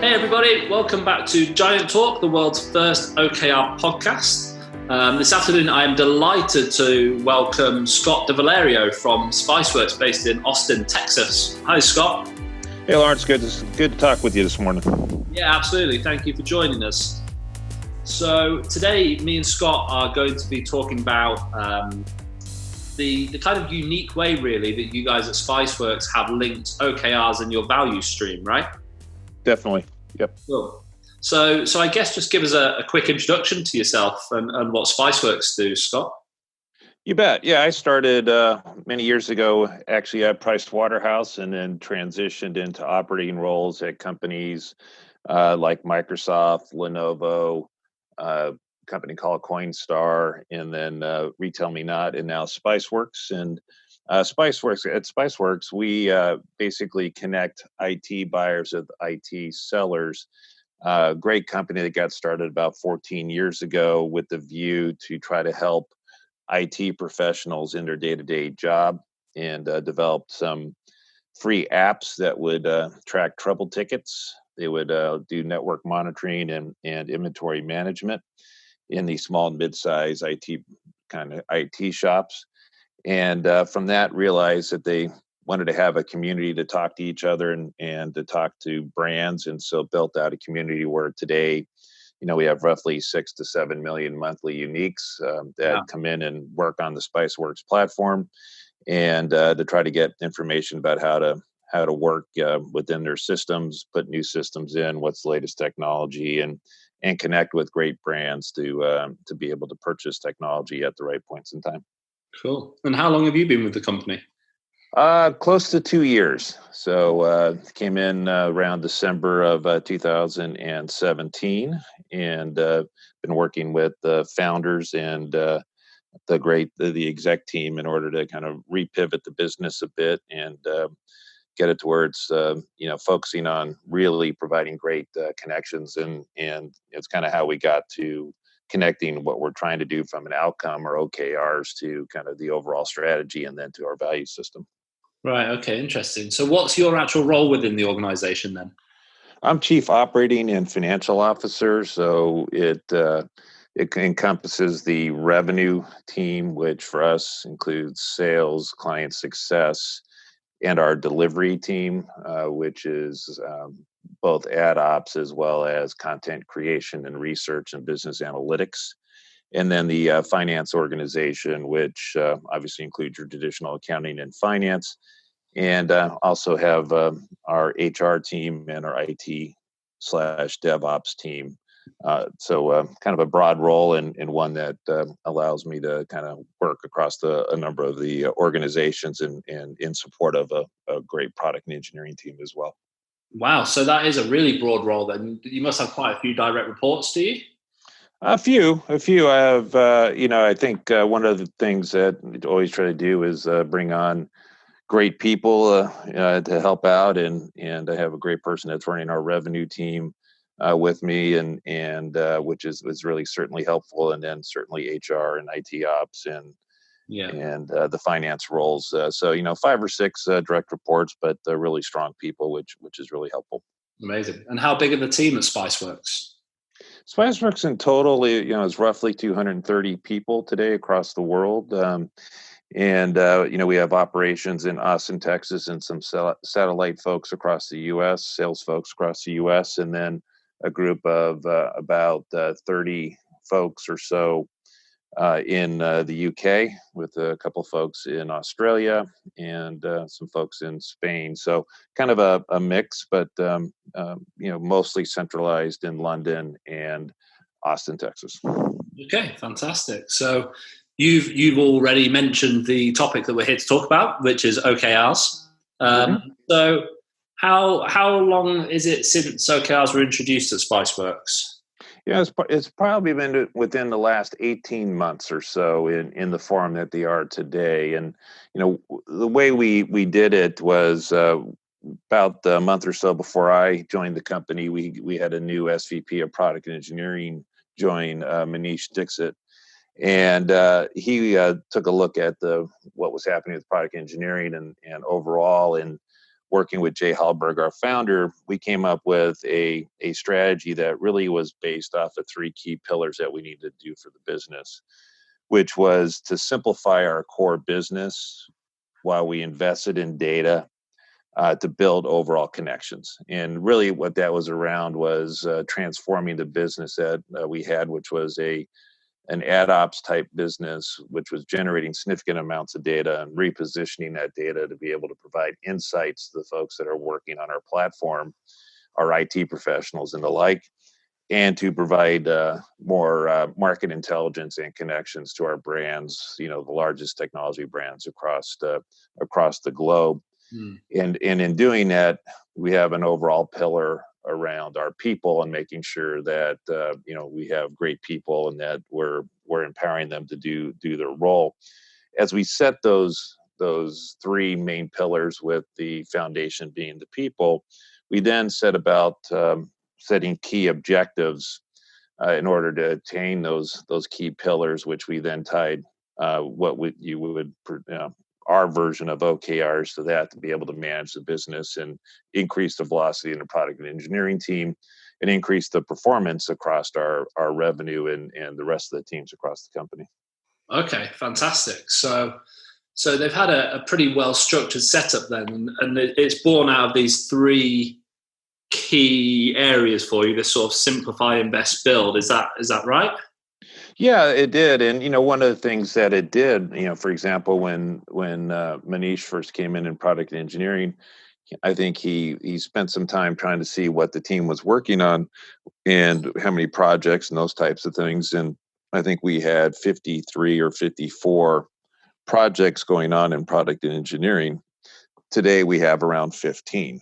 Hey everybody, welcome back to Giant Talk, the world's first OKR podcast. This afternoon I am delighted to welcome Scott diValerio from Spiceworks based in Austin, Texas. Hi Scott. Hey Lawrence, good to talk with you this morning. Yeah, absolutely. Thank you for joining us. So today me and Scott are going to be talking about the kind of unique way really that you guys at Spiceworks have linked OKRs and your value stream, right? Definitely. Yep. Cool. So I guess just give us a quick introduction to yourself and what Spiceworks do, Scott. You bet. Yeah, I started many years ago, actually at Price Waterhouse, and then transitioned into operating roles at companies like Microsoft, Lenovo, a company called Coinstar, and then Retail Me Not, and now Spiceworks. And at Spiceworks, we basically connect IT buyers with IT sellers. Great company that got started about 14 years ago with the view to try to help IT professionals in their day-to-day job, and developed some free apps that would track trouble tickets. They would do network monitoring and inventory management in the small and mid-size IT shops. And from that, realized that they wanted to have a community to talk to each other and to talk to brands. And so built out a community where today, we have roughly 6 to 7 million monthly uniques that come in and work on the Spiceworks platform, and to try to get information about how to work within their systems, put new systems in, what's the latest technology, and connect with great brands to be able to purchase technology at the right points in time. Cool. And how long have you been with the company? Close to 2 years. So came in around December of 2017, and been working with the founders and the exec team in order to kind of repivot the business a bit and get it to where it's focusing on really providing great connections, and it's kind of how we got to connecting what we're trying to do from an outcome or OKRs to kind of the overall strategy and then to our value system. Right. Okay. Interesting. So what's your actual role within the organization then? I'm Chief Operating and Financial Officer. So it encompasses the revenue team, which for us includes sales, client success, and our delivery team, which is both ad ops as well as content creation and research and business analytics. And then the finance organization, which obviously includes your traditional accounting and finance, and also have our HR team and our IT/DevOps team. So kind of a broad role and one that allows me to kind of work across a number of the organizations and in support of a great product and engineering team as well. Wow. So that is a really broad role then. You must have quite a few direct reports, do you? A few. I have, I think one of the things that I always try to do is bring on great people to help out, and I have a great person that's running our revenue team with me, and which is really certainly helpful, and then certainly HR and IT ops and the finance roles. So 5 or 6 direct reports, but really strong people, which is really helpful. Amazing. And how big are the team at Spiceworks? Spiceworks in total, is roughly 230 people today across the world. And we have operations in Austin, Texas, and some satellite folks across the U.S., sales folks across the U.S., and then a group of about 30 folks or so in the UK, with a couple of folks in Australia and some folks in Spain. So kind of a mix, but mostly centralized in London and Austin, Texas. Okay, fantastic. So you've already mentioned the topic that we're here to talk about, which is OKRs. So how long is it since OKRs were introduced at Spiceworks? Yeah, it's probably been within the last 18 months or so in the form that they are today. And, the way we did it was about a month or so before I joined the company, we had a new SVP of product and engineering join, Manish Dixit. And he took a look at what was happening with product engineering and overall, and working with Jay Hallberg, our founder, we came up with a strategy that really was based off of three key pillars that we needed to do for the business, which was to simplify our core business while we invested in data to build overall connections. And really what that was around was transforming the business that we had, which was an ad ops type business, which was generating significant amounts of data and repositioning that data to be able to provide insights to the folks that are working on our platform, our IT professionals and the like, and to provide more market intelligence and connections to our brands, the largest technology brands across the globe. And in doing that, we have an overall pillar around our people and making sure that we have great people and that we're empowering them to do their role. As we set those three main pillars, with the foundation being the people, we then set about setting key objectives in order to attain those key pillars, which we then tied our version of OKRs to that, to be able to manage the business and increase the velocity in the product and engineering team and increase the performance across our revenue and the rest of the teams across the company. Okay, fantastic. So they've had a pretty well structured setup then, and it's born out of these three key areas for you, this sort of simplify, invest, build. Is that right? Yeah, it did. And, one of the things that it did, for example, when Manish first came in product engineering, I think he spent some time trying to see what the team was working on and how many projects and those types of things. And I think we had 53 or 54 projects going on in product and engineering. Today we have around 15,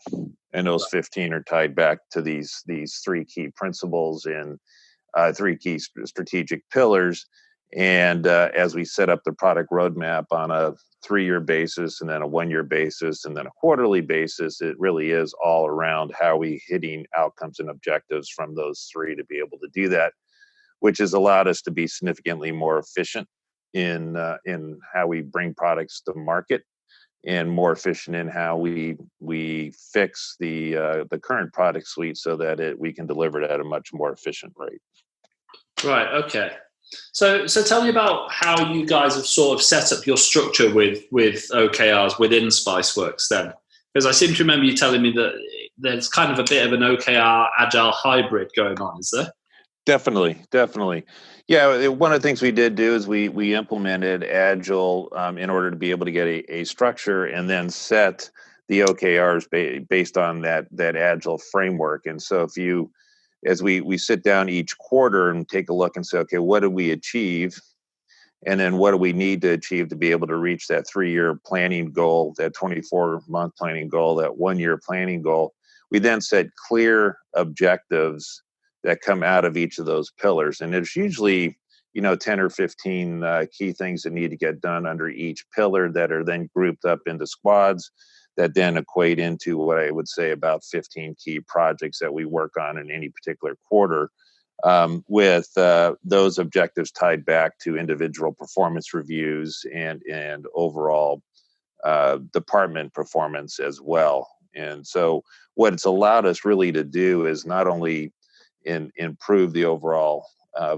and those 15 are tied back to these three key principles and three key strategic pillars. And as we set up the product roadmap on a 3-year basis and then a 1-year basis and then a quarterly basis, it really is all around how we hitting outcomes and objectives from those three to be able to do that, which has allowed us to be significantly more efficient in how we bring products to market and more efficient in how we fix the current product suite so that we can deliver it at a much more efficient rate. Right. Okay. So tell me about how you guys have sort of set up your structure with OKRs within Spiceworks then, because I seem to remember you telling me that there's kind of a bit of an OKR agile hybrid going on. Is there? Definitely. Yeah, one of the things we did do is we implemented Agile in order to be able to get a structure and then set the OKRs based on that Agile framework. And so as we sit down each quarter and take a look and say, okay, what did we achieve? And then what do we need to achieve to be able to reach that 3-year planning goal, that 24-month planning goal, that 1-year planning goal? We then set clear objectives that come out of each of those pillars. And there's usually, 10 or 15 key things that need to get done under each pillar that are then grouped up into squads that then equate into what I would say about 15 key projects that we work on in any particular quarter, with those objectives tied back to individual performance reviews and overall department performance as well. And so what it's allowed us really to do is not only improve the overall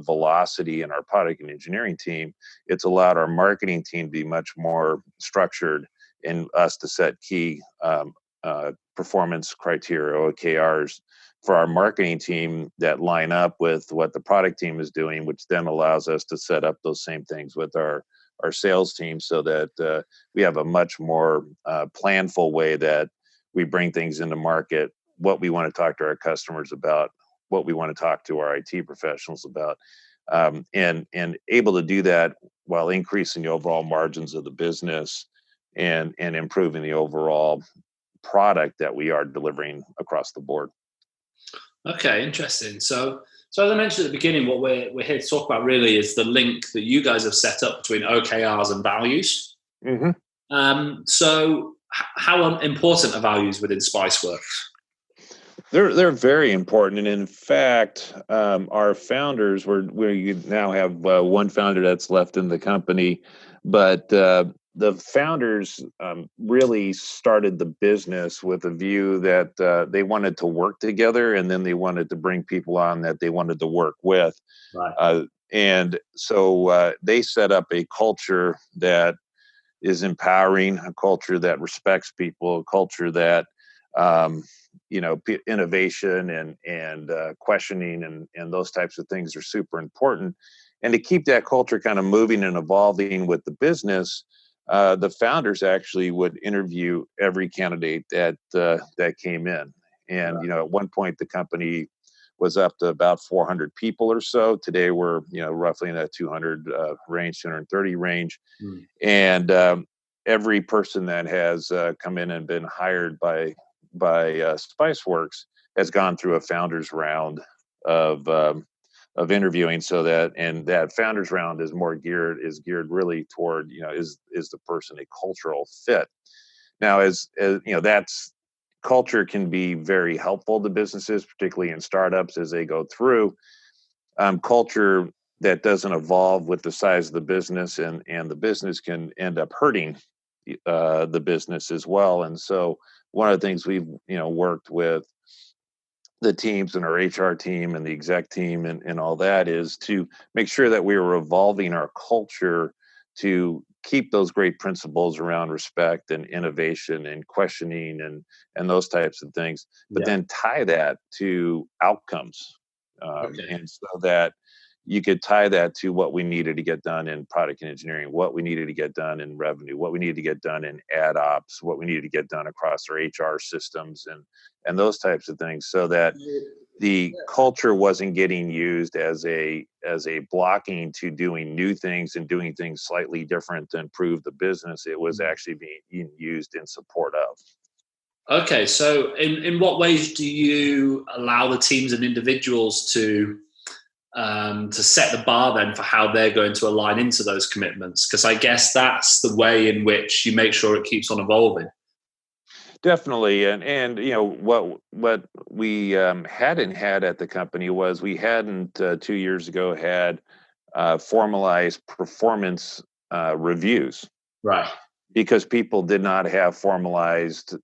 velocity in our product and engineering team, it's allowed our marketing team to be much more structured and us to set key performance criteria, OKRs, for our marketing team that line up with what the product team is doing, which then allows us to set up those same things with our sales team so that we have a much more planful way that we bring things into market, what we want to talk to our customers about, what we want to talk to our IT professionals about, and able to do that while increasing the overall margins of the business and improving the overall product that we are delivering across the board. Okay, interesting. So as I mentioned at the beginning, what we're here to talk about really is the link that you guys have set up between OKRs and values. Mm-hmm. So how important are values within Spiceworks? They're very important, and in fact, our founders we now have one founder that's left in the company, but the founders really started the business with a view that they wanted to work together, and then they wanted to bring people on that they wanted to work with. Right. And so they set up a culture that is empowering, a culture that respects people, a culture that innovation and questioning and those types of things are super important. And to keep that culture kind of moving and evolving with the business, the founders actually would interview every candidate that came in. And Right. at one point the company was up to about 400 people or so. Today we're roughly in that 200 range, 230 range. Mm. And every person that has come in and been hired by Spiceworks has gone through a founders round of interviewing, so that founders round is geared really toward is the person a cultural fit. Now, as that's culture can be very helpful to businesses, particularly in startups as they go through. Culture that doesn't evolve with the size of the business, and the business can end up hurting the business as well. And so one of the things we've worked with the teams and our HR team and the exec team and all that is to make sure that we were evolving our culture to keep those great principles around respect and innovation and questioning and those types of things, but Yeah. then tie that to outcomes. Okay. And so that you could tie that to what we needed to get done in product and engineering, what we needed to get done in revenue, what we needed to get done in ad ops, what we needed to get done across our HR systems and those types of things, so that the culture wasn't getting used as a blocking to doing new things and doing things slightly different to improve the business. It was actually being used in support of. Okay, so in what ways do you allow the teams and individuals to set the bar then for how they're going to align into those commitments? Because I guess that's the way in which you make sure it keeps on evolving. Definitely, and what we hadn't had at the company was we hadn't 2 years ago had formalized performance reviews, Right. because people did not have formalized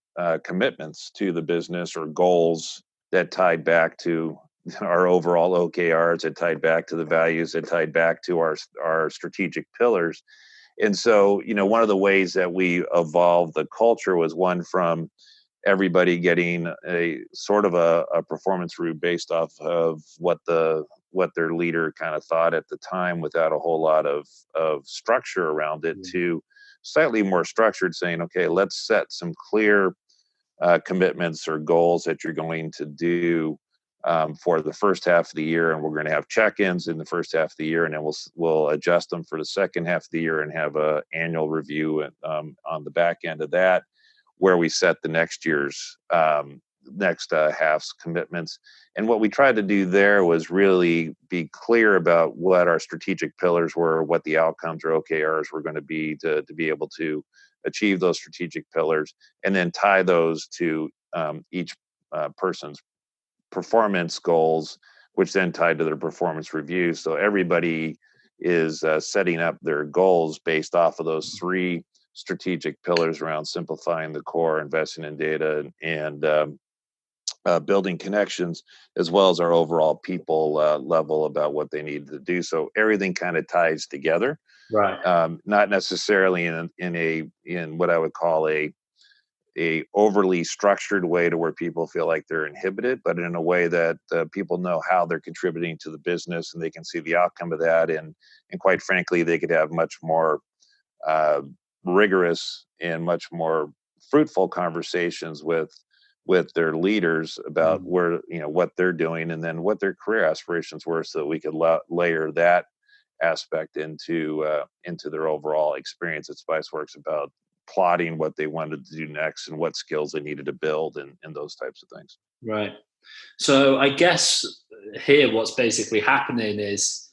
commitments to the business or goals that tied back to our overall OKRs, that tied back to the values, that tied back to our strategic pillars. And so, one of the ways that we evolved the culture was one from everybody getting a sort of a performance review based off of what their leader kind of thought at the time, without a whole lot of structure around it, to slightly more structured, saying, okay, let's set some clear commitments or goals that you're going to do for the first half of the year, and we're going to have check-ins in the first half of the year, and then we'll adjust them for the second half of the year and have a annual review on the back end of that, where we set the next year's next half's commitments. And what we tried to do there was really be clear about what our strategic pillars were, what the outcomes or OKRs were going to be to be able to achieve those strategic pillars, and then tie those to each person's performance goals, which then tied to their performance reviews. So everybody is setting up their goals based off of those three strategic pillars around simplifying the core, investing in data, and building connections, as well as our overall people level about what they need to do. So everything kind of ties together, Right. not necessarily in what I would call a overly structured way to where people feel like they're inhibited, but in a way that people know how they're contributing to the business and they can see the outcome of that. And quite frankly, they could have much more rigorous and much more fruitful conversations with their leaders about where, what they're doing, and then what their career aspirations were, so that we could layer that aspect into their overall experience at Spiceworks, about plotting what they wanted to do next and what skills they needed to build and those types of things. Right. So I guess here what's basically happening is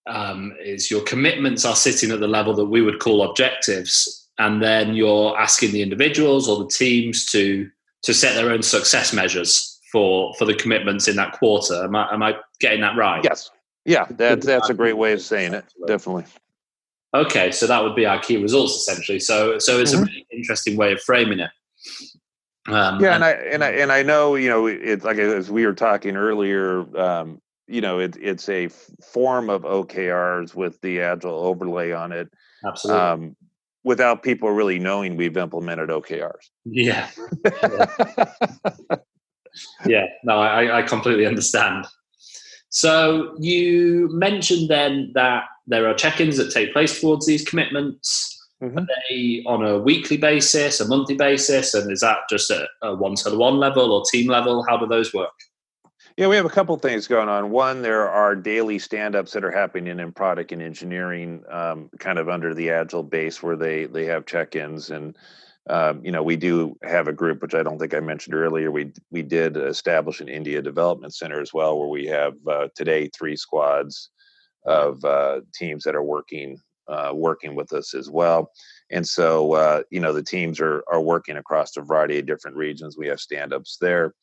your commitments are sitting at the level that we would call objectives, and then you're asking the individuals or the teams to set their own success measures for the commitments in that quarter. Am I getting that right? Yes. Yeah, that's a great way of saying it. Definitely. Okay, so that would be our key results essentially. So it's a really interesting way of framing it. Yeah, and I know, it's like, as we were talking earlier, it's a form of OKRs with the agile overlay on it. Absolutely. Without people really knowing we've implemented OKRs. Yeah. Yeah. No, I completely understand. So you mentioned then that there are check-ins that take place towards these commitments. Are they on a weekly basis, a monthly basis, and is that just a one-to-one level or team level? How do those work? Yeah, we have a couple things going on. One, there are daily stand-ups that are happening in product and engineering, kind of under the agile base, where they have check-ins. And we do have a group, which I don't think I mentioned earlier. We did establish an India development center as well, where we have today 3 squads of teams that are working with us as well. And so the teams are working across a variety of different regions. We have stand-ups there.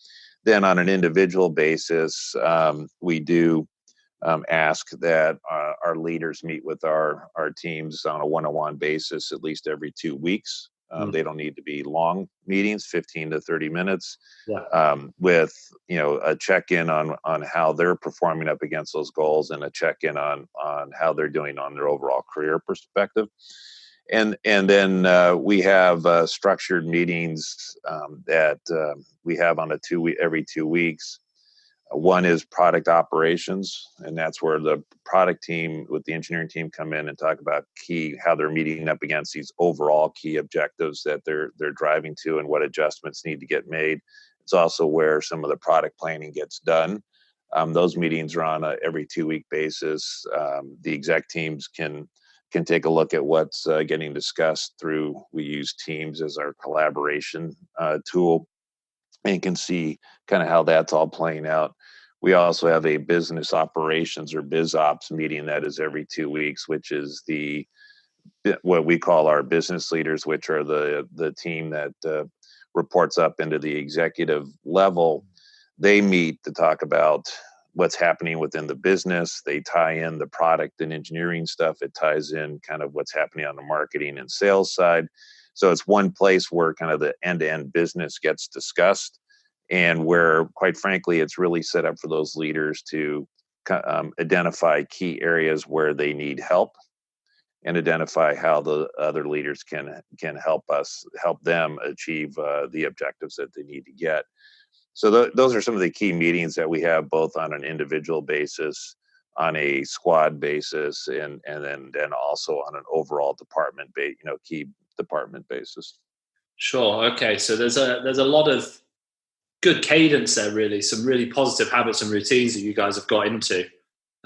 Then on an individual basis, we do ask that our leaders meet with our teams on a one-on-one basis at least every 2 weeks. They don't need to be long meetings, 15 to 30 minutes, with a check-in on how they're performing up against those goals, and a check-in on how they're doing on their overall career perspective. And then we have structured meetings that we have on every 2 weeks. One is product operations, and that's where the product team with the engineering team come in and talk about how they're meeting up against these overall key objectives that they're driving to, and what adjustments need to get made. It's also where some of the product planning gets done. Those meetings are on a every 2-week basis. The exec teams can take a look at what's getting discussed through. We use Teams as our collaboration tool, and can see kind of how that's all playing out. We also have a business operations or biz ops meeting that is every 2 weeks, which is what we call our business leaders, which are the team that reports up into the executive level. They meet to talk about what's happening within the business. They tie in the product and engineering stuff. It ties in kind of what's happening on the marketing and sales side. So it's one place where kind of the end-to-end business gets discussed, and where, quite frankly, it's really set up for those leaders to identify key areas where they need help, and identify how the other leaders can help them achieve the objectives that they need to get. So those are some of the key meetings that we have, both on an individual basis, on a squad basis, and then also on an overall department key department basis. Sure. Okay. So there's a lot of good cadence there, really. Some really positive habits and routines that you guys have got into.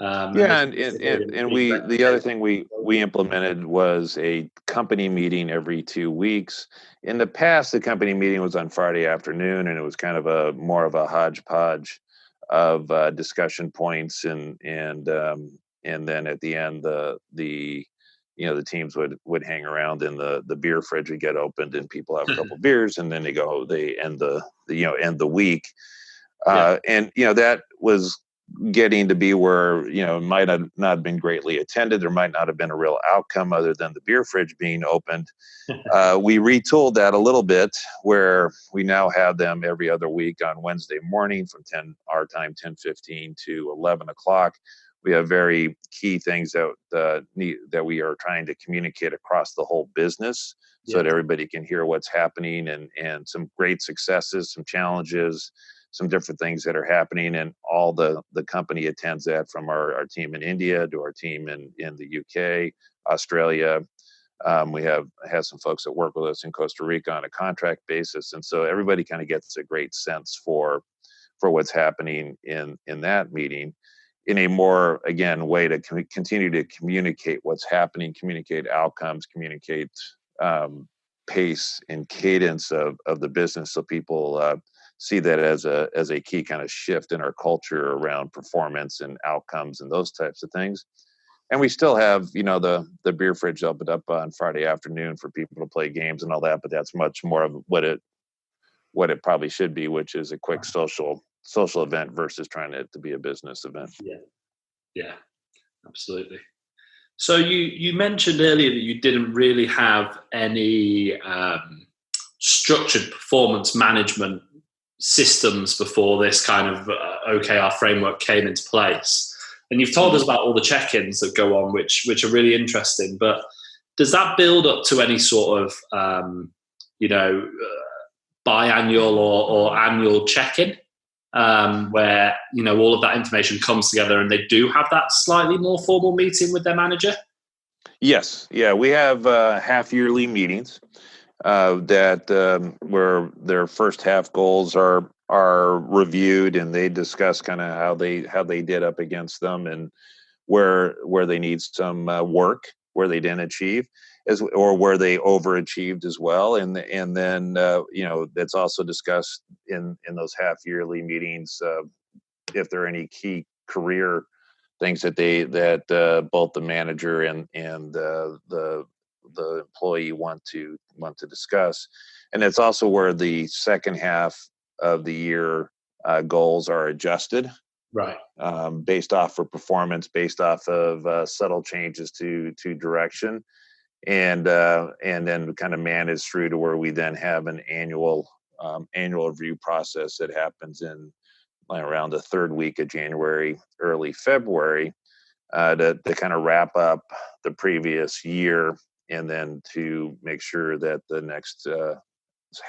Yeah, and the other thing we implemented was a company meeting every 2 weeks. In the past, the company meeting was on Friday afternoon, and it was kind of more of a hodgepodge of discussion points, and then at the end, the teams would hang around, and the beer fridge would get opened, and people have a couple beers, and then they end the week. And that was getting to be where it might have not been greatly attended. There might not have been a real outcome other than the beer fridge being opened. We retooled that a little bit, where we now have them every other week on Wednesday morning from 10 our time, 10:15 to 11 o'clock. We have very key things that we are trying to communicate across the whole business, so that everybody can hear what's happening, and some great successes, some challenges, some different things that are happening. And all the company attends that, from our team in India to our team in the UK, Australia. We have some folks that work with us in Costa Rica on a contract basis. And so everybody kind of gets a great sense for what's happening in that meeting, in a more, again, way to continue to communicate what's happening, communicate outcomes, communicate pace and cadence of the business, so people see that as a key kind of shift in our culture around performance and outcomes and those types of things. And we still have, the beer fridge opened up on Friday afternoon for people to play games and all that, but that's much more of what it probably should be, which is a quick social event versus trying it to be a business event. Yeah, absolutely. So you mentioned earlier that you didn't really have any structured performance management systems before this kind of OKR framework came into place. And you've told us about all the check-ins that go on, which are really interesting. But does that build up to any sort of biannual or annual check-in where all of that information comes together and they do have that slightly more formal meeting with their manager? Yes, yeah, we have half-yearly meetings that where their first half goals are reviewed, and they discuss kind of how they did up against them, and where they need some work, where they didn't achieve, or where they overachieved as well, and then that's also discussed in those half yearly meetings, if there are any key career things that both the manager and the employee want to discuss. And it's also where the second half of the year goals are adjusted, right? Based off of performance, based off of subtle changes to direction, and then kind of manage through to where we then have an annual review process that happens in around the third week of January, early February, to kind of wrap up the previous year, and then to make sure that the next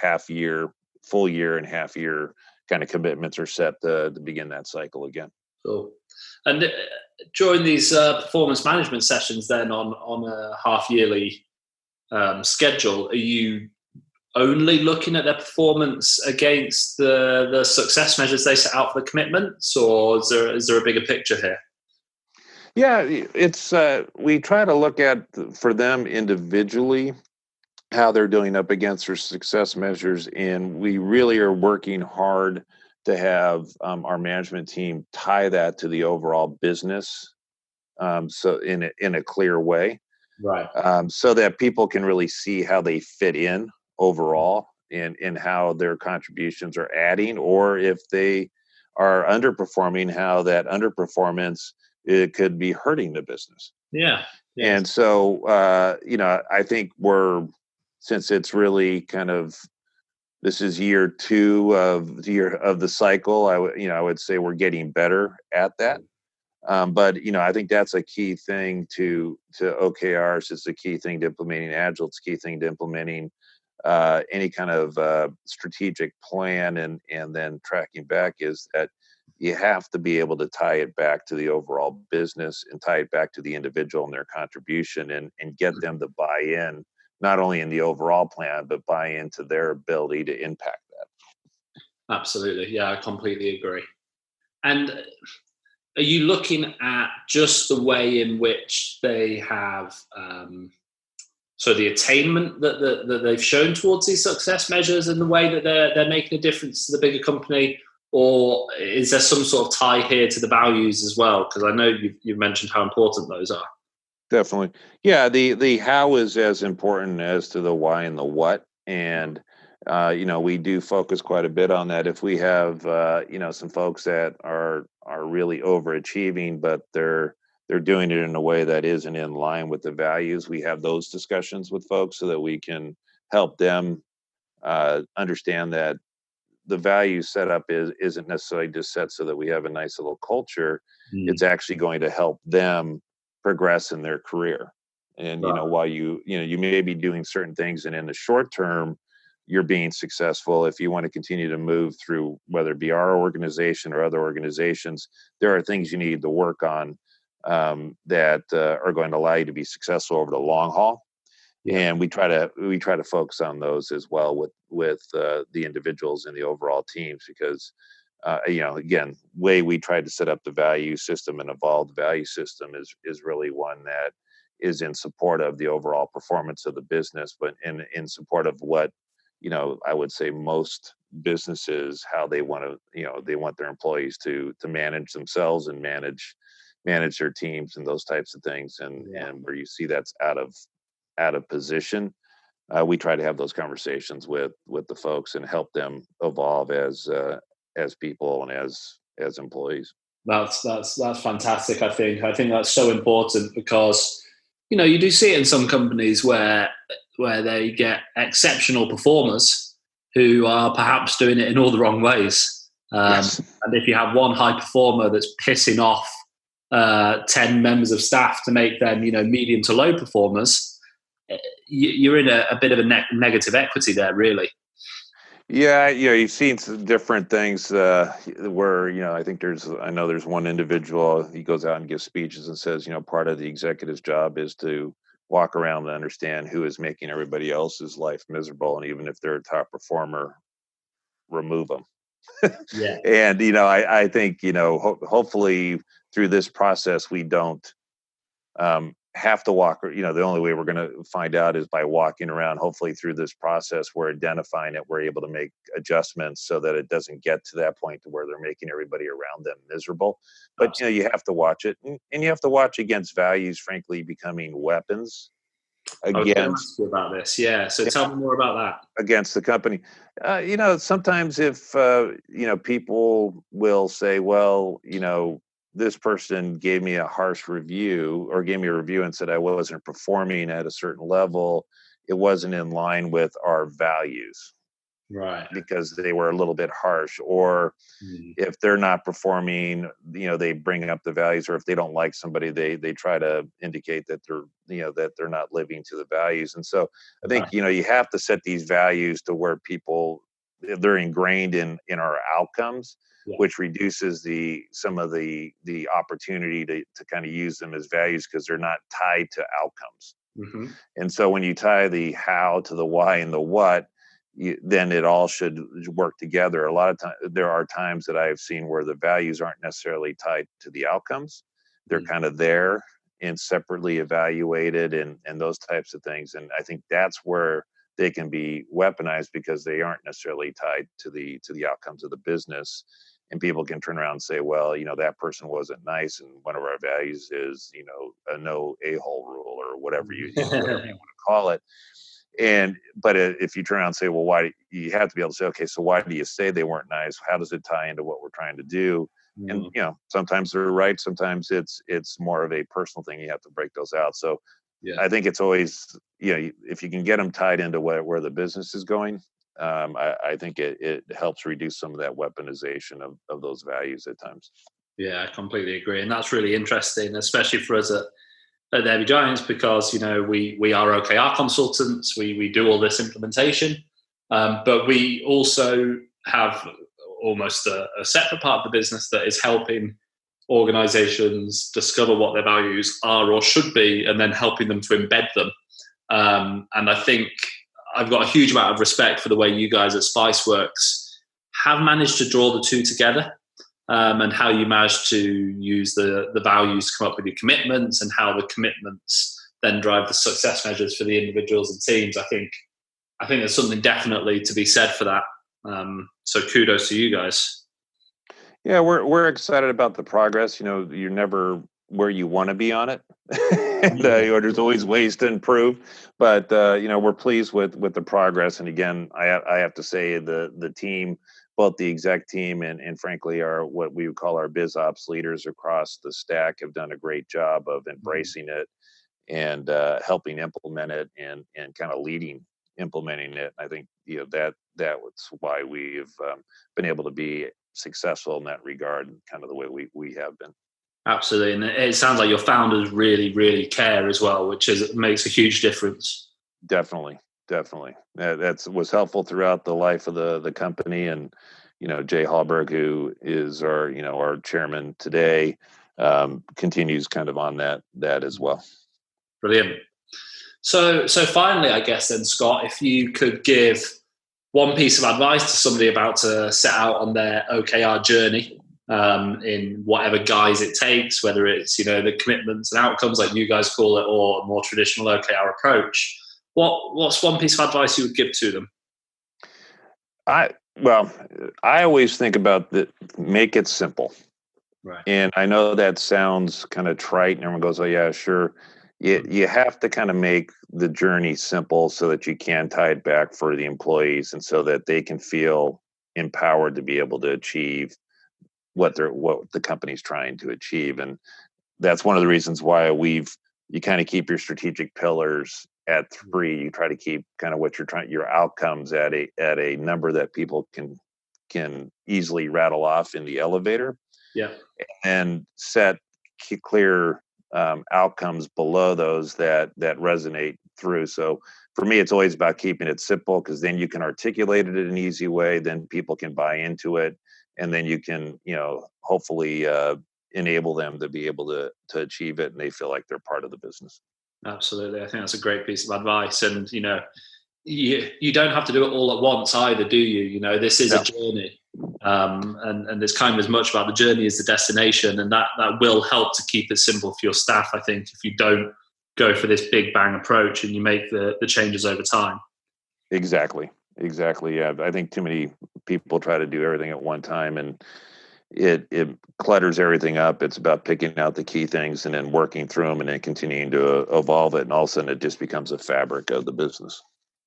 half year, full year, and half year kind of commitments are set to begin that cycle again. Cool. And during these performance management sessions, then on a half yearly schedule, are you only looking at their performance against the success measures they set out for the commitments, or is there a bigger picture here? Yeah, it's we try to look at for them individually how they're doing up against their success measures, and we really are working hard to have our management team tie that to the overall business, so in a clear way, right? So that people can really see how they fit in overall, and how their contributions are adding, or if they are underperforming, how that underperformance, it could be hurting the business. Yeah. Yes. And so, I think since it's really kind of, this is year two of the cycle, I would say we're getting better at that. But I think that's a key thing to OKRs. It's a key thing to implementing Agile. It's a key thing to implementing any kind of strategic plan, and then tracking back, is that you have to be able to tie it back to the overall business, and tie it back to the individual and their contribution, and get them to buy in, not only in the overall plan, but buy into their ability to impact that. Absolutely. Yeah, I completely agree. And are you looking at just the way in which they have, so the attainment that they've shown towards these success measures, and the way that they're making a difference to the bigger company? Or is there some sort of tie here to the values as well? Because I know you've mentioned how important those are. Definitely. Yeah, the how is as important as to the why and the what. And we do focus quite a bit on that. If we have some folks that are really overachieving, but they're doing it in a way that isn't in line with the values, we have those discussions with folks so that we can help them understand that the value setup isn't necessarily just set so that we have a nice little culture. It's actually going to help them progress in their career. And while you may be doing certain things, and in the short term you're being successful, if you want to continue to move through, whether it be our organization or other organizations, there are things you need to work on that are going to allow you to be successful over the long haul. And we try to focus on those as well with the individuals and the overall teams, because again, way we try to set up the value system and evolve the value system is really one that is in support of the overall performance of the business, but in support of what I would say most businesses, how they want to they want their employees to manage themselves and manage their teams and those types of things, and where you see that's out of position, we try to have those conversations with the folks and help them evolve as people and as employees. That's fantastic. I think that's so important, because You do see it in some companies where they get exceptional performers who are perhaps doing it in all the wrong ways. Yes. And if you have one high performer that's pissing off 10 members of staff to make them, medium to low performers, you're in a bit of a negative equity there, really. Yeah, you've seen some different things where, I know there's one individual, he goes out and gives speeches and says, part of the executive's job is to walk around and understand who is making everybody else's life miserable. And even if they're a top performer, remove them. Yeah. And, I think, hopefully through this process, we don't have to walk, the only way we're going to find out is by walking around. Hopefully through this process, we're identifying it, we're able to make adjustments so that it doesn't get to that point to where they're making everybody around them miserable. But you have to watch it, and you have to watch against values frankly becoming weapons I was going to against ask you about this. Yeah. So tell me more about that. against the company. Sometimes if people will say, well, this person gave me a harsh review or gave me a review and said I wasn't performing at a certain level, it wasn't in line with our values, Right. because they were a little bit harsh. Or if they're not performing, they bring up the values, or if they don't like somebody, they try to indicate that they're not living to the values. And so I think, you have to set these values to where people, they're ingrained in our outcomes, which reduces some of the opportunity to kind of use them as values, because they're not tied to outcomes. Mm-hmm. And so when you tie the how to the why and the what, then it all should work together. A lot of times, there are times that I've seen where the values aren't necessarily tied to the outcomes. They're kind of there and separately evaluated, and those types of things. And I think that's where they can be weaponized, because they aren't necessarily tied to the outcomes of the business. And people can turn around and say, well, that person wasn't nice, and one of our values is, a no a-hole rule, or whatever whatever you want to call it. But if you turn around and say, well, why, you have to be able to say, okay, so why do you say they weren't nice? How does it tie into what we're trying to do? And sometimes they're right, sometimes it's more of a personal thing. You have to break those out. So I think it's always, if you can get them tied into where the business is going, I think it helps reduce some of that weaponization of those values at times. Yeah, I completely agree, and that's really interesting, especially for us at Derby Giants, because we are OKR consultants. We do all this implementation, but we also have almost a separate part of the business that is helping organizations discover what their values are or should be, and then helping them to embed them. And I think I've got a huge amount of respect for the way you guys at Spiceworks have managed to draw the two together, and how you managed to use the values to come up with your commitments, and how the commitments then drive the success measures for the individuals and teams. I think there's something definitely to be said for that. So kudos to you guys. Yeah, we're excited about the progress. You're never where you want to be on it. And, there's always ways to improve, but we're pleased with the progress. And again, I have to say the team, both the exec team and frankly what we would call our biz ops leaders across the stack, have done a great job of embracing it and helping implement it, and kind of leading implementing it. I think that's why we've been able to be successful in that regard, kind of the way we have been. Absolutely, and it sounds like your founders really, really care as well, which makes a huge difference. Definitely. That was helpful throughout the life of the company. And Jay Hallberg, who is our chairman today, continues kind of on that as well. Brilliant. So finally, I guess then, Scott, if you could give one piece of advice to somebody about to set out on their OKR journey, in whatever guise it takes, whether it's the commitments and outcomes like you guys call it, or a more traditional OKR approach, what's one piece of advice you would give to them? I always think about make it simple. Right. And I know that sounds kind of trite, and everyone goes, oh yeah, sure. You have to kind of make the journey simple so that you can tie it back for the employees, and so that they can feel empowered to be able to achieve what the company's trying to achieve. And that's one of the reasons why we've you kind of keep your strategic pillars at 3. You try to keep kind of what your outcomes at a number that people can easily rattle off in the elevator. Yeah. And set clear outcomes below those that resonate through. So for me, it's always about keeping it simple, because then you can articulate it in an easy way, then people can buy into it, and then you can, hopefully enable them to be able to achieve it, and they feel like they're part of the business. Absolutely. I think that's a great piece of advice. And, you don't have to do it all at once either, do you? This is a journey. And there's kind of as much about the journey as the destination. And that will help to keep it simple for your staff, I think, if you don't go for this big bang approach and you make the changes over time. Exactly. Yeah. I think too many people try to do everything at one time, and it clutters everything up. It's about picking out the key things and then working through them and then continuing to evolve it. And all of a sudden it just becomes a fabric of the business.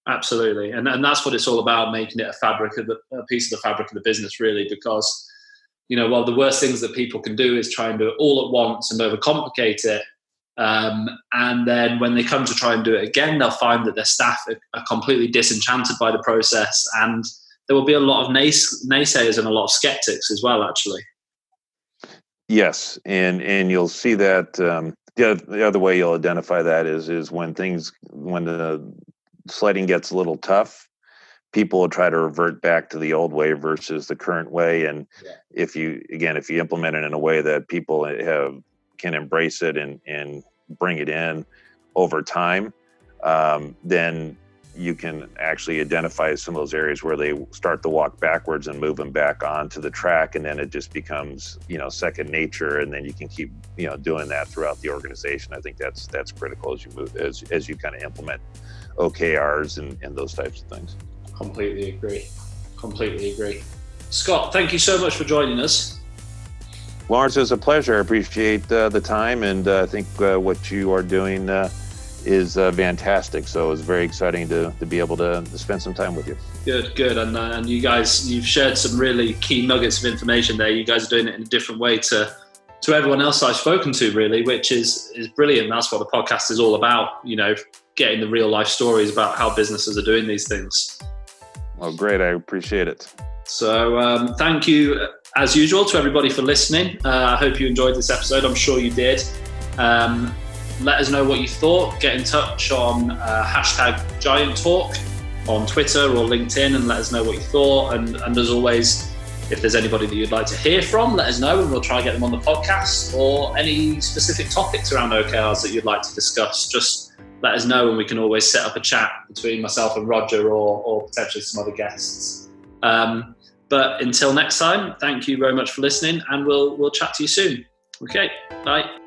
Absolutely. And that's what it's all about, making it a piece of the fabric of the business, really, because, while the worst things that people can do is try and do it all at once and overcomplicate it. And then when they come to try and do it again, they'll find that their staff are completely disenchanted by the process, and there will be a lot of naysayers and a lot of skeptics as well, actually. Yes. And you'll see that the other way you'll identify that is when the sledding gets a little tough, people will try to revert back to the old way versus the current way. And if you implement it in a way that people can embrace it and bring it in over time, then you can actually identify some of those areas where they start to walk backwards and move them back onto the track. And then it just becomes, second nature. And then you can keep, doing that throughout the organization. I think that's critical as you move, as you kind of implement OKRs and those types of things. Completely agree. Scott, thank you so much for joining us. Lawrence, it was a pleasure. I appreciate the time, and I think what you are doing is fantastic. So it was very exciting to be able to spend some time with you. Good. And you guys, you've shared some really key nuggets of information there. You guys are doing it in a different way to everyone else I've spoken to, really, which is brilliant. That's what the podcast is all about, getting the real life stories about how businesses are doing these things. Well, great. I appreciate it. So thank you, as usual, to everybody for listening. I hope you enjoyed this episode. I'm sure you did. Let us know what you thought. Get in touch on #GiantTalk on Twitter or LinkedIn and let us know what you thought. And as always, if there's anybody that you'd like to hear from, let us know and we'll try and get them on the podcast, or any specific topics around OKRs that you'd like to discuss. Just let us know and we can always set up a chat between myself and Roger or potentially some other guests. But until next time, thank you very much for listening, and we'll chat to you soon. Okay, bye.